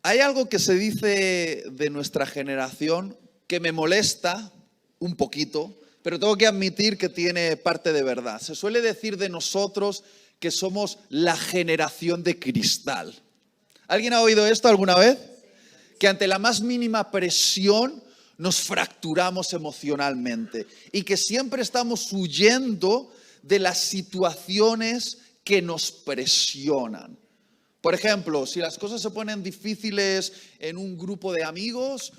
Hay algo que se dice de nuestra generación que me molesta un poquito, pero tengo que admitir que tiene parte de verdad. Se suele decir de nosotros que somos la generación de cristal. ¿Alguien ha oído esto alguna vez? Que ante la más mínima presión nos fracturamos emocionalmente y que siempre estamos huyendo de las situaciones que nos presionan. Por ejemplo, si las cosas se ponen difíciles en un grupo de amigos,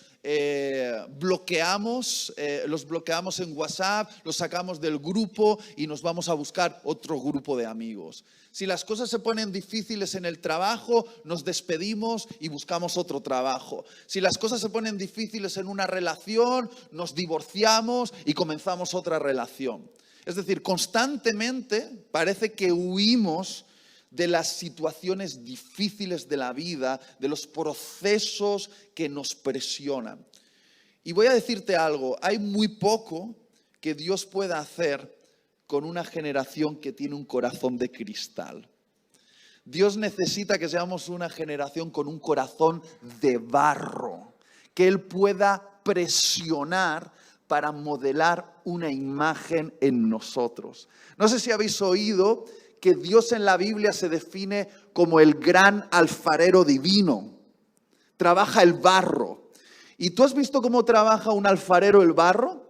los bloqueamos en WhatsApp, los sacamos del grupo y nos vamos a buscar otro grupo de amigos. Si las cosas se ponen difíciles en el trabajo, nos despedimos y buscamos otro trabajo. Si las cosas se ponen difíciles en una relación, nos divorciamos y comenzamos otra relación. Es decir, constantemente parece que huimos de las situaciones difíciles de la vida, de los procesos que nos presionan. Y voy a decirte algo, hay muy poco que Dios pueda hacer con una generación que tiene un corazón de cristal. Dios necesita que seamos una generación con un corazón de barro, que Él pueda presionar para modelar una imagen en nosotros. No sé si habéis oído que Dios en la Biblia se define como el gran alfarero divino. Trabaja el barro. ¿Y tú has visto cómo trabaja un alfarero el barro?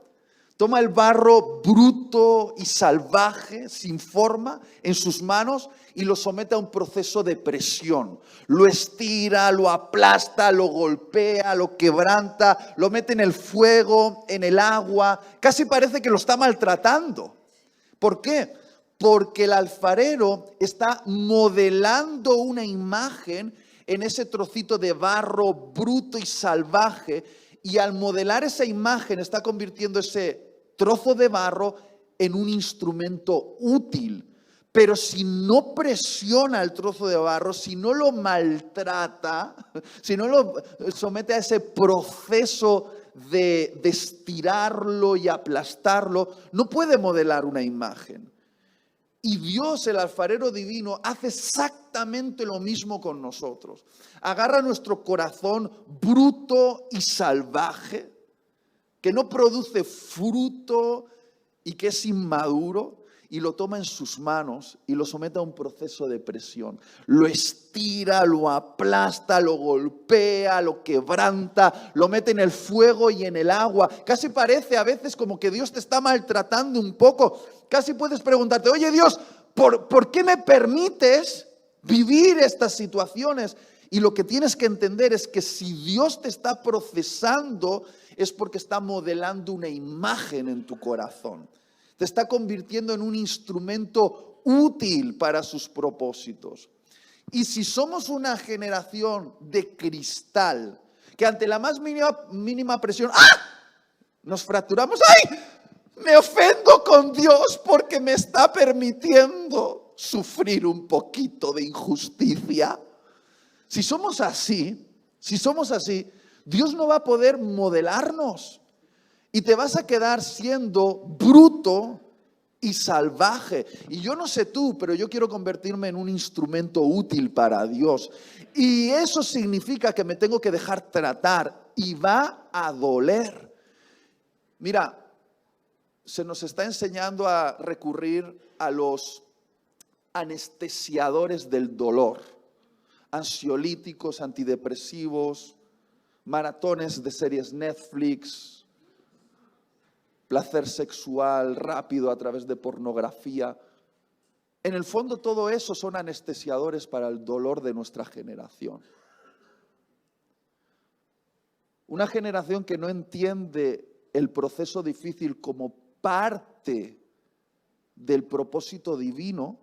Toma el barro bruto y salvaje, sin forma, en sus manos y lo somete a un proceso de presión. Lo estira, lo aplasta, lo golpea, lo quebranta, lo mete en el fuego, en el agua. Casi parece que lo está maltratando. ¿Por qué? Porque el alfarero está modelando una imagen en ese trocito de barro bruto y salvaje, y al modelar esa imagen está convirtiendo ese trozo de barro en un instrumento útil. Pero si no presiona el trozo de barro, si no lo maltrata, si no lo somete a ese proceso de estirarlo y aplastarlo, no puede modelar una imagen. Y Dios, el alfarero divino, hace exactamente lo mismo con nosotros. Agarra nuestro corazón bruto y salvaje, que no produce fruto y que es inmaduro, y lo toma en sus manos y lo somete a un proceso de presión. Lo estira, lo aplasta, lo golpea, lo quebranta, lo mete en el fuego y en el agua. Casi parece a veces como que Dios te está maltratando un poco. Casi puedes preguntarte, oye Dios, ¿por qué me permites vivir estas situaciones? Y lo que tienes que entender es que si Dios te está procesando es porque está modelando una imagen en tu corazón. Te está convirtiendo en un instrumento útil para sus propósitos. Y si somos una generación de cristal, que ante la más mínima presión, nos fracturamos, me ofendo con Dios porque me está permitiendo sufrir un poquito de injusticia. Si somos así, Dios no va a poder modelarnos. Y te vas a quedar siendo bruto y salvaje. Y yo no sé tú, pero yo quiero convertirme en un instrumento útil para Dios. Y eso significa que me tengo que dejar tratar y va a doler. Mira, se nos está enseñando a recurrir a los anestesiadores del dolor. Ansiolíticos, antidepresivos, maratones de series Netflix, placer sexual rápido a través de pornografía. En el fondo todo eso son anestesiadores para el dolor de nuestra generación. Una generación que no entiende el proceso difícil como parte del propósito divino,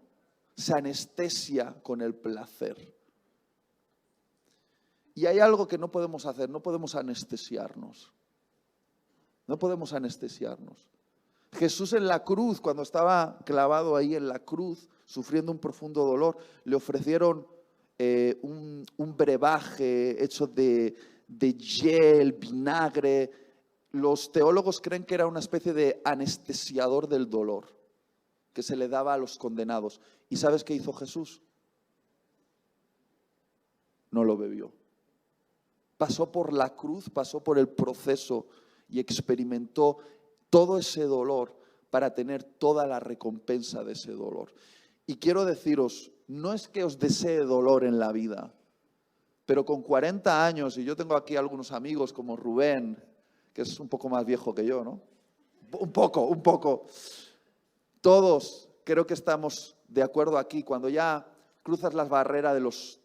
se anestesia con el placer. Y hay algo que no podemos hacer, no podemos anestesiarnos. No podemos anestesiarnos. Jesús en la cruz, cuando estaba clavado ahí en la cruz, sufriendo un profundo dolor, le ofrecieron un brebaje hecho de hiel, vinagre. Los teólogos creen que era una especie de anestesiador del dolor que se le daba a los condenados. ¿Y sabes qué hizo Jesús? No lo bebió. pasó por la cruz, pasó por el proceso y experimentó todo ese dolor para tener toda la recompensa de ese dolor. Y quiero deciros, no es que os desee dolor en la vida, pero con 40 años, y yo tengo aquí algunos amigos como Rubén, que es un poco más viejo que yo, ¿no? Un poco. Todos creo que estamos de acuerdo aquí, cuando ya cruzas la barrera de los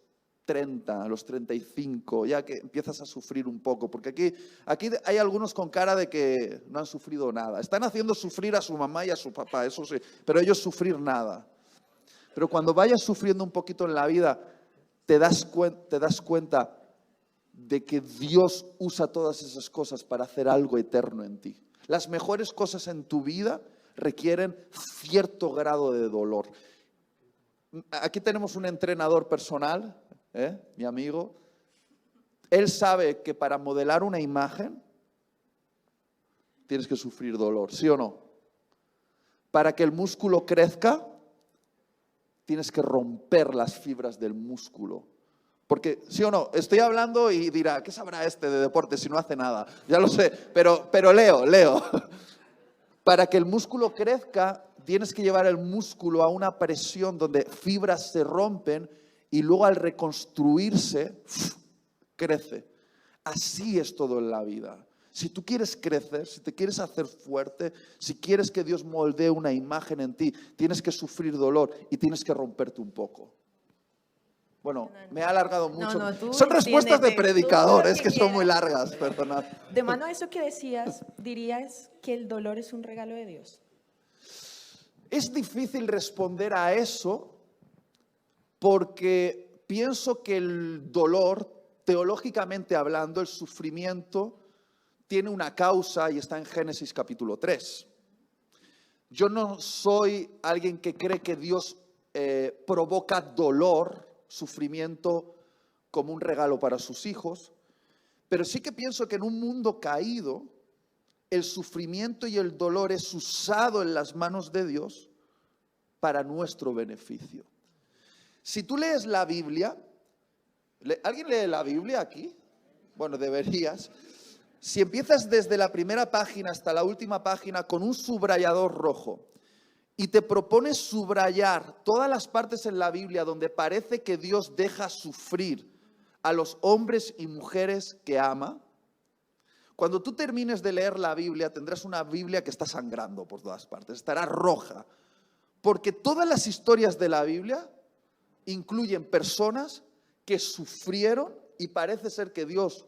30, los 35, ya que empiezas a sufrir un poco, porque aquí hay algunos con cara de que no han sufrido nada. Están haciendo sufrir a su mamá y a su papá, eso sí, pero ellos sufrir nada. Pero cuando vayas sufriendo un poquito en la vida, te das cuenta de que Dios usa todas esas cosas para hacer algo eterno en ti. Las mejores cosas en tu vida requieren cierto grado de dolor. Aquí tenemos un entrenador personal, mi amigo. Él sabe que para modelar una imagen tienes que sufrir dolor, ¿sí o no? Para que el músculo crezca, tienes que romper las fibras del músculo. Porque, ¿sí o no? Estoy hablando y dirá, ¿qué sabrá este de deporte si no hace nada? Ya lo sé, pero leo. Para que el músculo crezca, tienes que llevar el músculo a una presión donde fibras se rompen y luego al reconstruirse, crece. Así es todo en la vida. Si tú quieres crecer, si te quieres hacer fuerte, si quieres que Dios moldee una imagen en ti, tienes que sufrir dolor y tienes que romperte un poco. Bueno, me he alargado mucho. Son respuestas de predicador, es que son muy largas, perdonad. De mano a eso que decías, ¿dirías que el dolor es un regalo de Dios? Es difícil responder a eso porque pienso que el dolor, teológicamente hablando, el sufrimiento, tiene una causa y está en Génesis capítulo 3. Yo no soy alguien que cree que Dios provoca dolor, sufrimiento como un regalo para sus hijos, pero sí que pienso que en un mundo caído, el sufrimiento y el dolor es usado en las manos de Dios para nuestro beneficio. Si tú lees la Biblia, ¿alguien lee la Biblia aquí? Bueno, deberías. Si empiezas desde la primera página hasta la última página con un subrayador rojo y te propones subrayar todas las partes en la Biblia donde parece que Dios deja sufrir a los hombres y mujeres que ama, cuando tú termines de leer la Biblia tendrás una Biblia que está sangrando por todas partes, estará roja, porque todas las historias de la Biblia incluyen personas que sufrieron y parece ser que Dios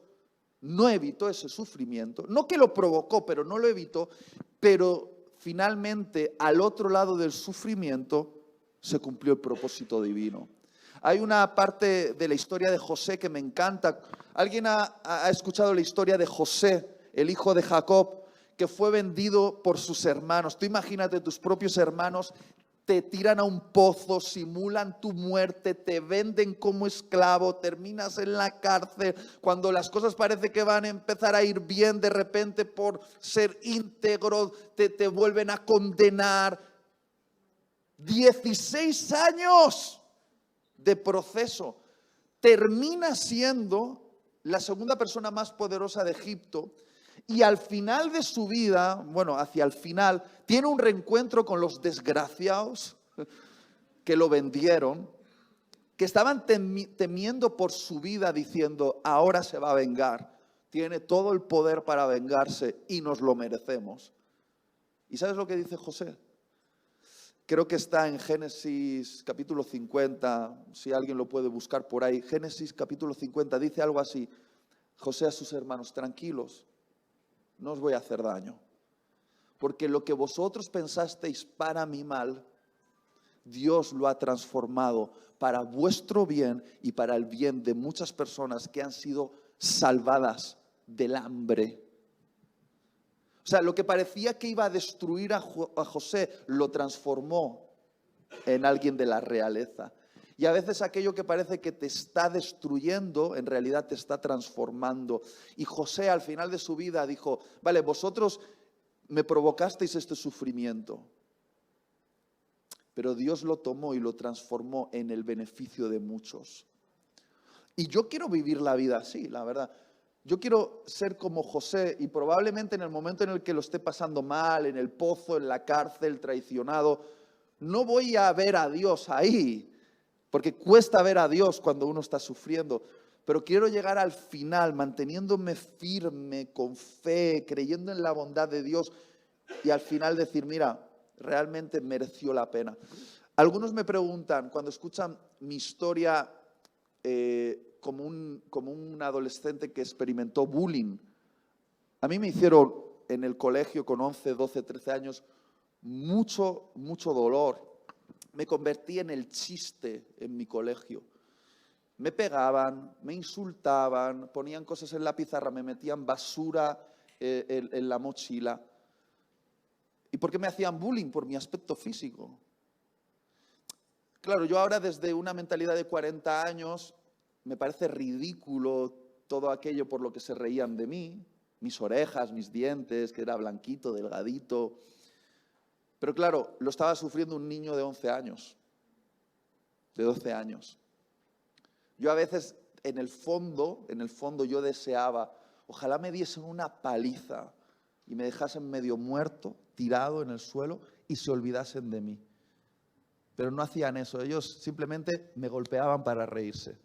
no evitó ese sufrimiento, no que lo provocó, pero no lo evitó, pero finalmente al otro lado del sufrimiento se cumplió el propósito divino. Hay una parte de la historia de José que me encanta. ¿Alguien ha escuchado la historia de José, el hijo de Jacob, que fue vendido por sus hermanos? Tú imagínate, tus propios hermanos te tiran a un pozo, simulan tu muerte, te venden como esclavo, terminas en la cárcel. Cuando las cosas parece que van a empezar a ir bien, de repente por ser íntegro te vuelven a condenar. 16 años de proceso. Termina siendo la segunda persona más poderosa de Egipto. Y al final de su vida, bueno, hacia el final, tiene un reencuentro con los desgraciados que lo vendieron, que estaban temiendo por su vida, diciendo, ahora se va a vengar. Tiene todo el poder para vengarse y nos lo merecemos. ¿Y sabes lo que dice José? Creo que está en Génesis capítulo 50, si alguien lo puede buscar por ahí. Génesis capítulo 50 dice algo así. José a sus hermanos, tranquilos, no os voy a hacer daño, porque lo que vosotros pensasteis para mi mal, Dios lo ha transformado para vuestro bien y para el bien de muchas personas que han sido salvadas del hambre. O sea, lo que parecía que iba a destruir a José, lo transformó en alguien de la realeza. Y a veces aquello que parece que te está destruyendo, en realidad te está transformando. Y José al final de su vida dijo, vale, vosotros me provocasteis este sufrimiento, pero Dios lo tomó y lo transformó en el beneficio de muchos. Y yo quiero vivir la vida así, la verdad. Yo quiero ser como José y probablemente en el momento en el que lo esté pasando mal, en el pozo, en la cárcel, traicionado, no voy a ver a Dios ahí, porque cuesta ver a Dios cuando uno está sufriendo. Pero quiero llegar al final manteniéndome firme, con fe, creyendo en la bondad de Dios y al final decir, mira, realmente mereció la pena. Algunos me preguntan, cuando escuchan mi historia como un adolescente que experimentó bullying, a mí me hicieron en el colegio con 11, 12, 13 años mucho dolor. Me convertí en el chiste en mi colegio. Me pegaban, me insultaban, ponían cosas en la pizarra, me metían basura en la mochila. ¿Y por qué me hacían bullying? Por mi aspecto físico. Claro, yo ahora desde una mentalidad de 40 años me parece ridículo todo aquello por lo que se reían de mí, mis orejas, mis dientes, que era blanquito, delgadito. Pero claro, lo estaba sufriendo un niño de 11 años, de 12 años. Yo a veces, en el fondo yo deseaba, ojalá me diesen una paliza y me dejasen medio muerto, tirado en el suelo y se olvidasen de mí. Pero no hacían eso, ellos simplemente me golpeaban para reírse.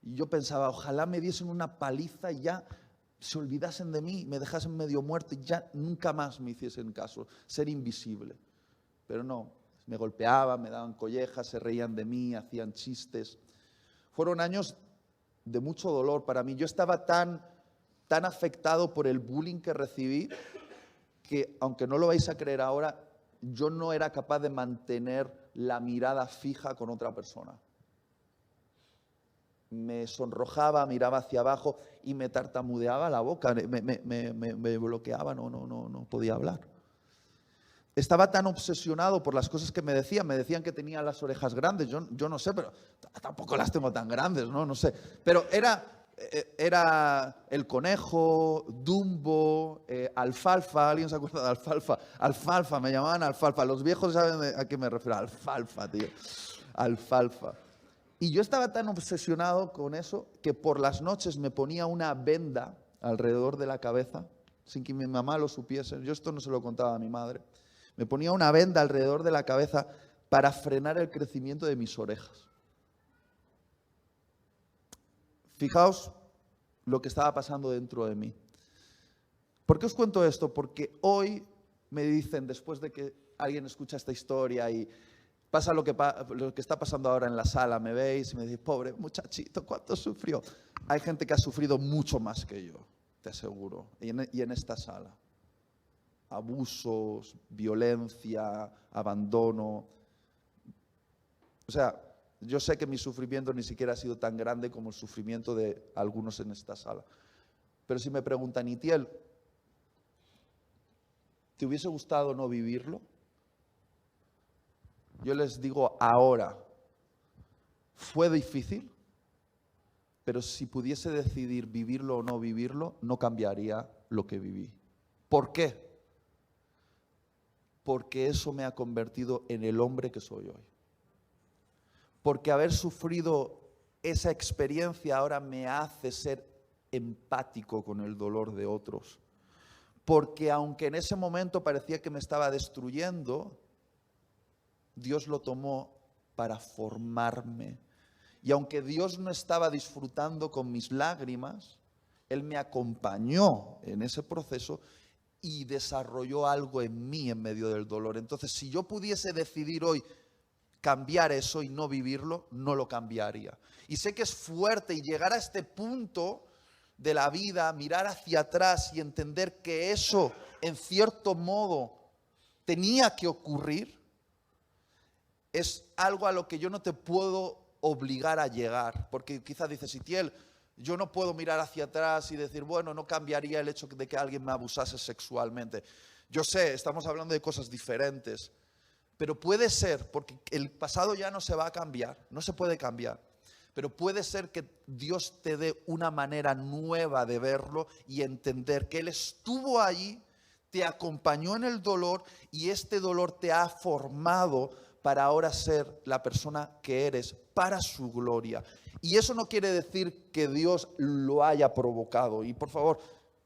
Y yo pensaba, ojalá me diesen una paliza y ya se olvidasen de mí, me dejasen medio muerto y ya nunca más me hiciesen caso, ser invisible. Pero no, me golpeaban, me daban collejas, se reían de mí, hacían chistes. Fueron años de mucho dolor para mí. Yo estaba tan afectado por el bullying que recibí que, aunque no lo vais a creer ahora, yo no era capaz de mantener la mirada fija con otra persona. Me sonrojaba, miraba hacia abajo y me tartamudeaba la boca, me bloqueaba, no podía hablar. Estaba tan obsesionado por las cosas que me decían que tenía las orejas grandes, yo no sé, pero tampoco las tengo tan grandes, no sé. Pero era el conejo, Dumbo, Alfalfa. ¿Alguien se acuerda de Alfalfa? Alfalfa, me llamaban Alfalfa. Los viejos saben a qué me refiero. Alfalfa, tío. Alfalfa. Y yo estaba tan obsesionado con eso que por las noches me ponía una venda alrededor de la cabeza sin que mi mamá lo supiese. Yo esto no se lo contaba a mi madre. Me ponía una venda alrededor de la cabeza para frenar el crecimiento de mis orejas. Fijaos lo que estaba pasando dentro de mí. ¿Por qué os cuento esto? Porque hoy me dicen, después de que alguien escucha esta historia y pasa lo que está pasando ahora en la sala, me veis y me decís, pobre muchachito, ¿cuánto sufrió? Hay gente que ha sufrido mucho más que yo, te aseguro, y en esta sala. Abusos, violencia, abandono. O sea, yo sé que mi sufrimiento ni siquiera ha sido tan grande como el sufrimiento de algunos en esta sala. Pero si me preguntan, Itiel, ¿te hubiese gustado no vivirlo? Yo les digo ahora, fue difícil, pero si pudiese decidir vivirlo o no vivirlo, no cambiaría lo que viví. ¿Por qué? Porque eso me ha convertido en el hombre que soy hoy. Porque haber sufrido esa experiencia ahora me hace ser empático con el dolor de otros. Porque aunque en ese momento parecía que me estaba destruyendo, Dios lo tomó para formarme. Y aunque Dios no estaba disfrutando con mis lágrimas, Él me acompañó en ese proceso y desarrolló algo en mí en medio del dolor. Entonces, si yo pudiese decidir hoy cambiar eso y no vivirlo, no lo cambiaría. Y sé que es fuerte y llegar a este punto de la vida, mirar hacia atrás y entender que eso, en cierto modo, tenía que ocurrir, es algo a lo que yo no te puedo obligar a llegar. Porque quizás dices, Itiel, yo no puedo mirar hacia atrás y decir, bueno, no cambiaría el hecho de que alguien me abusase sexualmente. Yo sé, estamos hablando de cosas diferentes. Pero puede ser, porque el pasado ya no se va a cambiar, no se puede cambiar. Pero puede ser que Dios te dé una manera nueva de verlo y entender que Él estuvo allí, te acompañó en el dolor y este dolor te ha formado para ahora ser la persona que eres para su gloria. Y eso no quiere decir que Dios lo haya provocado. Y por favor,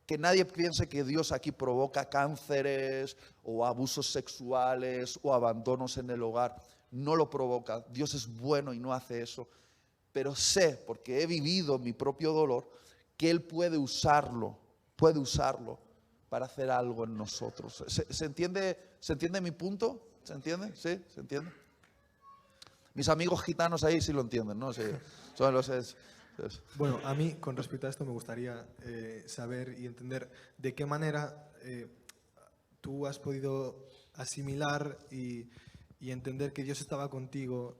que nadie piense que Dios aquí provoca cánceres o abusos sexuales o abandonos en el hogar. No lo provoca. Dios es bueno y no hace eso. Pero sé, porque he vivido mi propio dolor, que Él puede usarlo para hacer algo en nosotros. ¿Se entiende mi punto? ¿Se entiende? ¿Sí? ¿Se entiende? Mis amigos gitanos ahí sí lo entienden, ¿no? Sí, son los... Bueno, a mí con respecto a esto me gustaría saber y entender de qué manera tú has podido asimilar y entender que Dios estaba contigo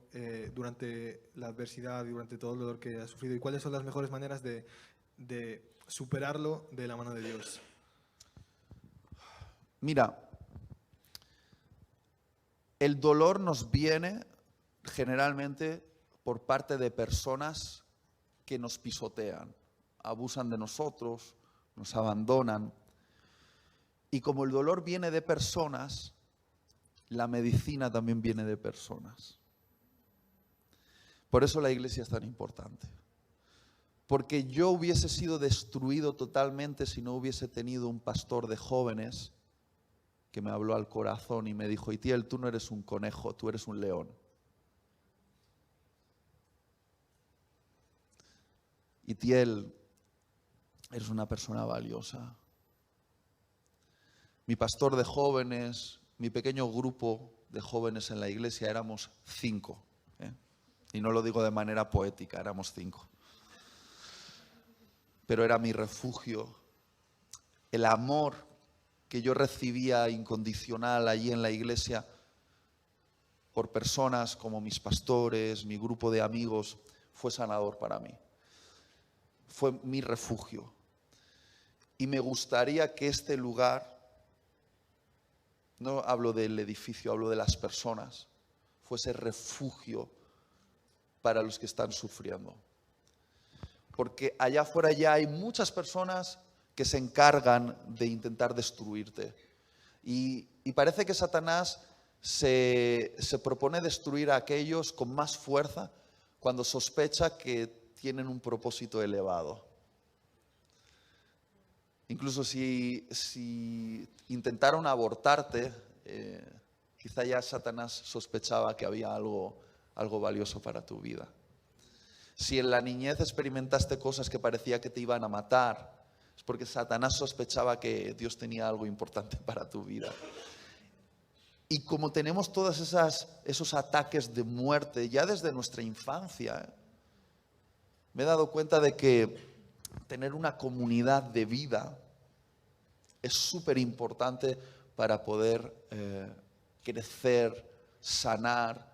durante la adversidad y durante todo el dolor que has sufrido, y cuáles son las mejores maneras de superarlo de la mano de Dios. Mira, el dolor nos viene generalmente por parte de personas que nos pisotean, abusan de nosotros, nos abandonan. Y como el dolor viene de personas, la medicina también viene de personas. Por eso la iglesia es tan importante. Porque yo hubiese sido destruido totalmente si no hubiese tenido un pastor de jóvenes que me habló al corazón y me dijo: Itiel, tú no eres un conejo, tú eres un león. Itiel, eres una persona valiosa. Mi pastor de jóvenes, mi pequeño grupo de jóvenes en la iglesia, éramos 5. Y no lo digo de manera poética, éramos 5. Pero era mi refugio. El amor que yo recibía incondicional allí en la iglesia por personas como mis pastores, mi grupo de amigos, fue sanador para mí. Fue mi refugio. Y me gustaría que este lugar, no hablo del edificio, hablo de las personas, fuese refugio para los que están sufriendo. Porque allá afuera ya hay muchas personas que se encargan de intentar destruirte. Y parece que Satanás se propone destruir a aquellos con más fuerza cuando sospecha que tienen un propósito elevado. Incluso si intentaron abortarte, quizá ya Satanás sospechaba que había algo valioso para tu vida. Si en la niñez experimentaste cosas que parecía que te iban a matar, es porque Satanás sospechaba que Dios tenía algo importante para tu vida. Y como tenemos todos esos ataques de muerte ya desde nuestra infancia, me he dado cuenta de que tener una comunidad de vida es súper importante para poder crecer, sanar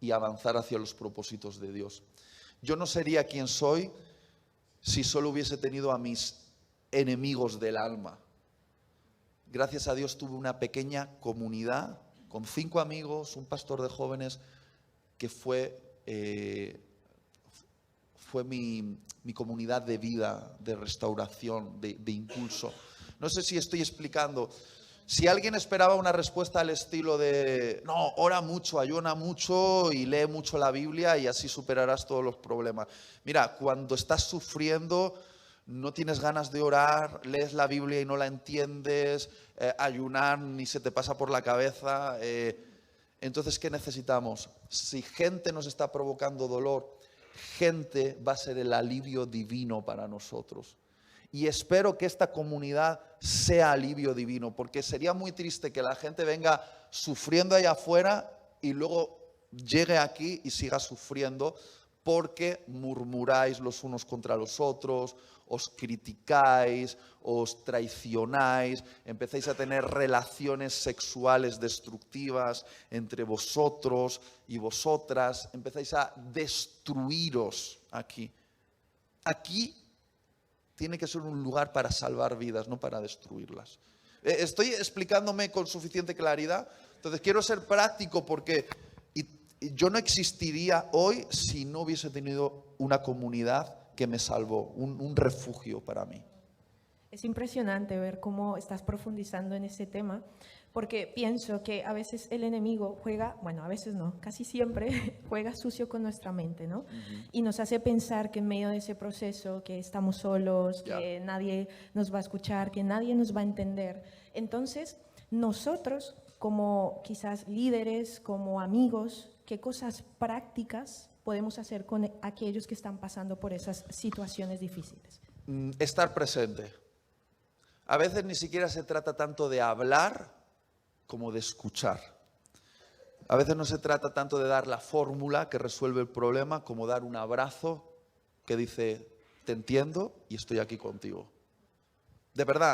y avanzar hacia los propósitos de Dios. Yo no sería quien soy si solo hubiese tenido a mis enemigos del alma. Gracias a Dios tuve una pequeña comunidad con 5 amigos, un pastor de jóvenes que fue mi comunidad de vida, de restauración, de impulso. No sé si estoy explicando. Si alguien esperaba una respuesta al estilo de no, ora mucho, ayuna mucho y lee mucho la Biblia y así superarás todos los problemas. Mira, cuando estás sufriendo, no tienes ganas de orar, lees la Biblia y no la entiendes, ayunar ni se te pasa por la cabeza. Entonces, ¿qué necesitamos? Si gente nos está provocando dolor, gente va a ser el alivio divino para nosotros. Y espero que esta comunidad sea alivio divino, porque sería muy triste que la gente venga sufriendo allá afuera y luego llegue aquí y siga sufriendo porque murmuráis los unos contra los otros, os criticáis, os traicionáis, empezáis a tener relaciones sexuales destructivas entre vosotros y vosotras, empezáis a destruiros aquí. Aquí tiene que ser un lugar para salvar vidas, no para destruirlas. ¿Estoy explicándome con suficiente claridad? Entonces quiero ser práctico porque yo no existiría hoy si no hubiese tenido una comunidad que me salvó, un refugio para mí. Es impresionante ver cómo estás profundizando en ese tema, porque pienso que a veces el enemigo juega, bueno, a veces no, casi siempre juega sucio con nuestra mente, ¿no? Y nos hace pensar que en medio de ese proceso, que estamos solos, que nadie nos va a escuchar, que nadie nos va a entender. Entonces, nosotros, como quizás líderes, como amigos, ¿qué cosas prácticas podemos hacer con aquellos que están pasando por esas situaciones difíciles? Estar presente. A veces ni siquiera se trata tanto de hablar como de escuchar. A veces no se trata tanto de dar la fórmula que resuelve el problema como dar un abrazo que dice, te entiendo y estoy aquí contigo. De verdad,